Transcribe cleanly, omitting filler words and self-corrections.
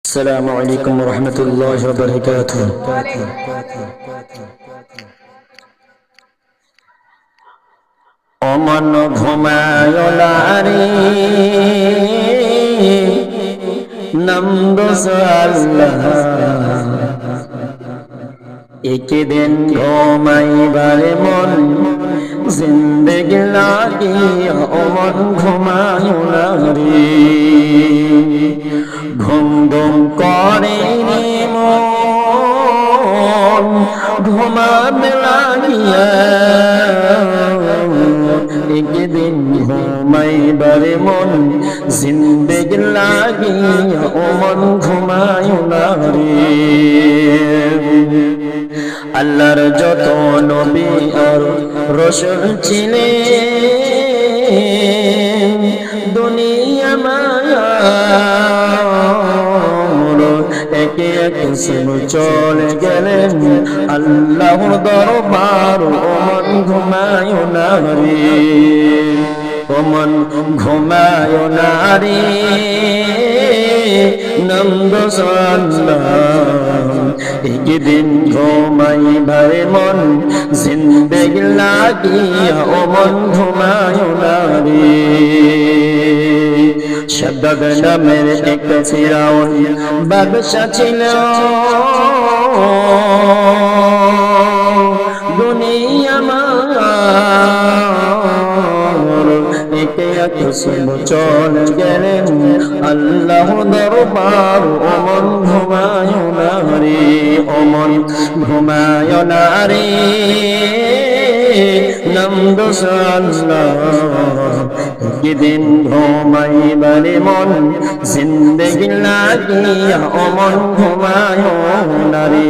السلام عليكم ورحمة الله وبركاته. অমন ঘুমায় লারি নামদোস আল্লাহ একদিন ঘুমাইবার মন জিন্দেগি লাগিয়া অমন ঘুমায় লারি ঘুম ঘুম করে মন ঘুমাবে লাগিয়া একদিন ঘুমাইবার মন জিন্দেগি লাগিয়া অমন ঘুমায় লারি আল্লাহর যত নবী আর রাসূল ছিলেন দুনিয়া মায়া একে একে চলে গেলেন আল্লাহর দরবার ওমন ঘুমায় না রে ওমন ঘুমায় না রে নামদোস আল্লাহ একদিন ঘুমাইবার মন জিন্দেগি লাগিয়া ওমন ঘুমায় না রে শাদ্দাদ নামের এক ফিরাউন বাদশা ছিল দুনিয়া মার একে একে চলে গেলেন আল্লাহ দরবার ওমন ঘুমায় না রে ওমন ঘুমায় না রে নামদোস আল্লাহ একদিন ঘুমাইবার মন জিন্দেগি লাগিয়া অমন ঘুমায় না রে